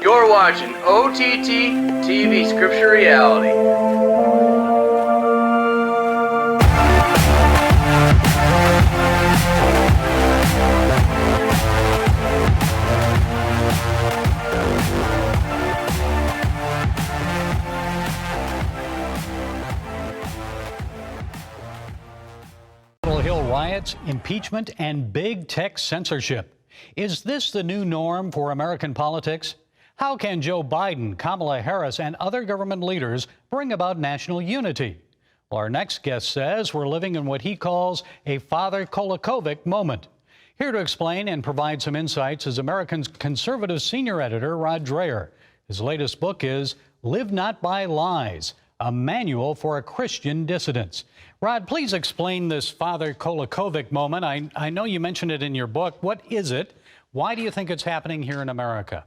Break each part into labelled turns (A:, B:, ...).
A: You're watching OTT TV Scripture Reality.
B: Hill riots, impeachment, and big tech censorship. Is this the new norm for American politics? How can Joe Biden, Kamala Harris, and other government leaders bring about national unity? Well, our next guest says we're living in what he calls a Father Kolakovic moment. Here to explain and provide some insights is American's conservative senior editor, Rod Dreher. His latest book is Live Not by Lies, a manual for a Christian dissidents. Rod, please explain this Father Kolakovic moment. I know you mentioned it in your book. What is it? Why do you think it's happening here in America?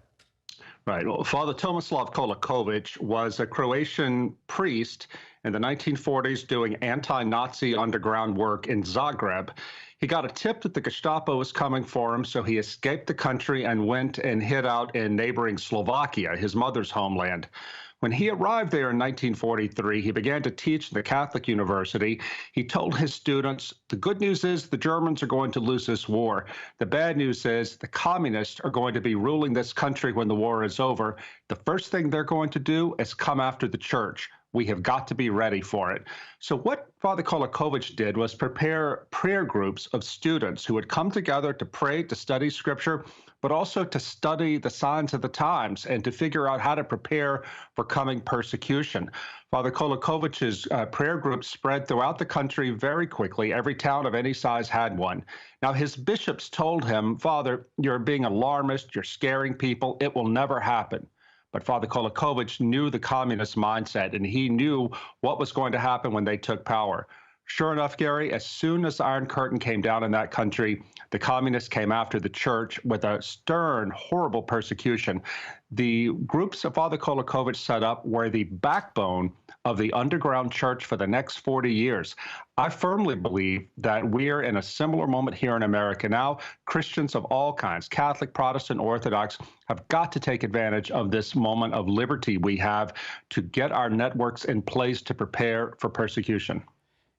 C: Right. Well, Father Tomislav Kolakovic was a Croatian priest in the 1940s doing anti-Nazi underground work in Zagreb. He got a tip that the Gestapo was coming for him, so he escaped the country and went and hid out in neighboring Slovakia, his mother's homeland. When he arrived there in 1943, he began to teach in the Catholic University. He told his students, the good news is the Germans are going to lose this war. The bad news is the communists are going to be ruling this country when the war is over. The first thing they're going to do is come after the church. We have got to be ready for it. So what Father Kolakovic did was prepare prayer groups of students who would come together to pray, to study scripture, but also to study the signs of the times and to figure out how to prepare for coming persecution. Father Kolakovic's prayer group spread throughout the country very quickly. Every town of any size had one. Now, his bishops told him, Father, you're being alarmist, you're scaring people, it will never happen. But Father Kolakovic knew the communist mindset, and he knew what was going to happen when they took power. Sure enough, Gary, as soon as the Iron Curtain came down in that country, the communists came after the church with a stern, horrible persecution. The groups that Father Kolakovic set up were the backbone of the underground church for the next 40 years. I firmly believe that we're in a similar moment here in America now. Christians of all kinds, Catholic, Protestant, Orthodox, have got to take advantage of this moment of liberty we have to get our networks in place to prepare for persecution.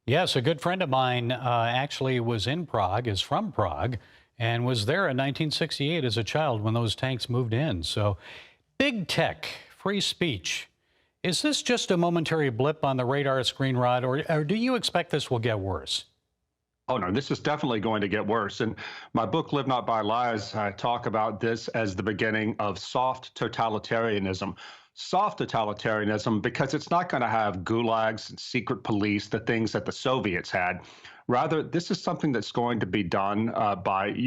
B: Yes, a good friend of mine actually was in Prague, is from Prague, and was there in 1968 as a child when those tanks moved in. So big tech, free speech. Is this just a momentary blip on the radar screen, Rod, or do you expect this will get worse?
C: Oh, no, this is definitely going to get worse. In my book, Live Not by Lies, I talk about this as the beginning of soft totalitarianism. Soft totalitarianism because it's not going to have gulags and secret police, the things that the Soviets had. Rather, this is something that's going to be done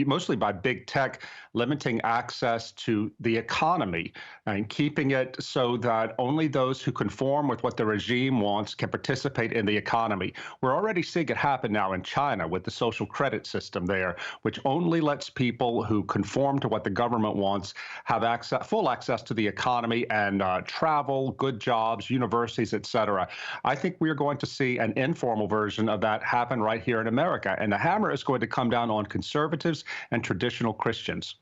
C: mostly by big tech, limiting access to the economy and keeping it so that only those who conform with what the regime wants can participate in the economy. We're already seeing it happen now in China with the social credit system there, which only lets people who conform to what the government wants have full access to the economy and travel, good jobs, universities, etc. I think we're going to see an informal version of that happen right here in America, and the hammer is going to come down on conservatives and traditional Christians.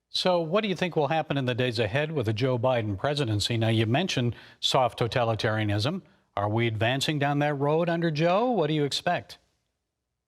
B: So what do you think will happen in the days ahead with the Joe Biden presidency? Now, you mentioned soft totalitarianism. Are we advancing down that road under Joe? What do you expect?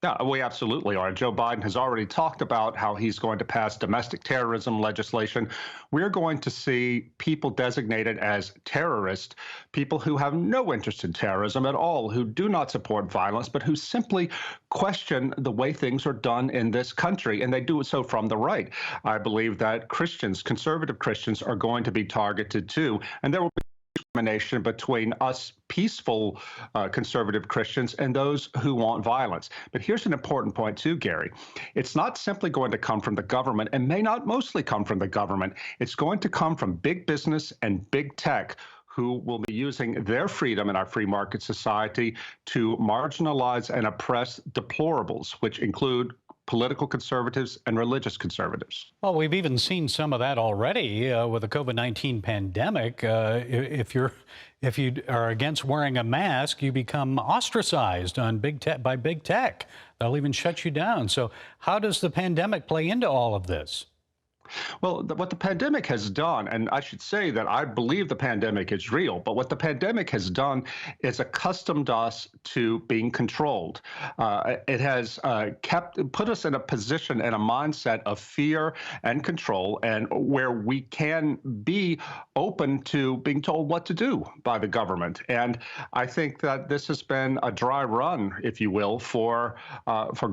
C: Yeah, we absolutely are. Joe Biden has already talked about how he's going to pass domestic terrorism legislation. We're going to see people designated as terrorists, people who have no interest in terrorism at all, who do not support violence, but who simply question the way things are done in this country, and they do so from the right. I believe that Christians, conservative Christians, are going to be targeted too, and there will be discrimination between us peaceful conservative Christians and those who want violence. But here's an important point too, Gary. It's not simply going to come from the government and may not mostly come from the government. It's going to come from big business and big tech who will be using their freedom in our free market society to marginalize and oppress deplorables, which include political conservatives and religious conservatives.
B: Well, we've even seen some of that already with the COVID-19 pandemic. If you are against wearing a mask, you become ostracized on by big tech. They'll even shut you down. So how does the pandemic play into all of this?
C: Well, what the pandemic has done, and I should say that I believe the pandemic is real, but what the pandemic has done is accustomed us to being controlled. It has put us in a position and a mindset of fear and control, and where we can be open to being told what to do by the government. And I think that this has been a dry run, if you will, for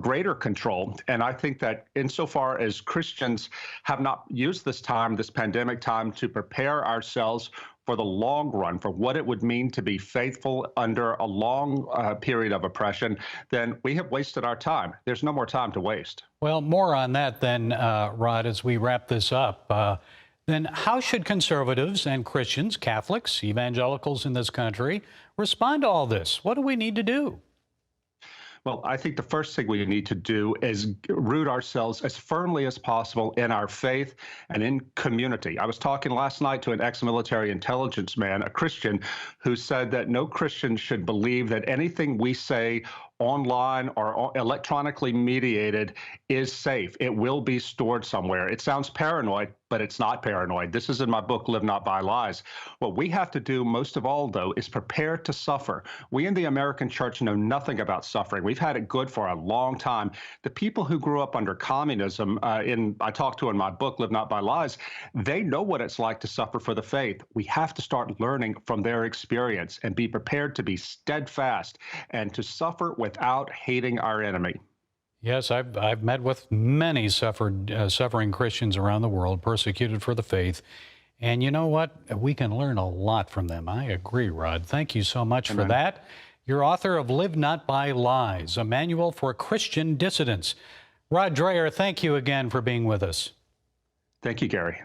C: greater control. And I think that insofar as Christians have not used this time, this pandemic time, to prepare ourselves for the long run, for what it would mean to be faithful under a long period of oppression, then we have wasted our time. There's no more time to waste.
B: Well, more on that then, Rod, as we wrap this up. Then how should conservatives and Christians, Catholics, evangelicals in this country respond to all this? What do we need to do?
C: Well, I think the first thing we need to do is root ourselves as firmly as possible in our faith and in community. I was talking last night to an ex-military intelligence man, a Christian, who said that no Christian should believe that anything we say online or electronically mediated is safe. It will be stored somewhere. It sounds paranoid, but it's not paranoid. This is in my book, Live Not by Lies. What we have to do most of all, though, is prepare to suffer. We in the American church know nothing about suffering. We've had it good for a long time. The people who grew up under communism, I talk to in my book, Live Not by Lies, they know what it's like to suffer for the faith. We have to start learning from their experience and be prepared to be steadfast and to suffer without hating our enemy.
B: Yes, I've met with many suffering Christians around the world, persecuted for the faith. And you know what? We can learn a lot from them. I agree, Rod. Thank you so much for that. You're author of Live Not by Lies, a manual for Christian dissidents. Rod Dreher, thank you again for being with us.
C: Thank you, Gary.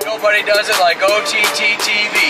A: Nobody does it like OTT TV.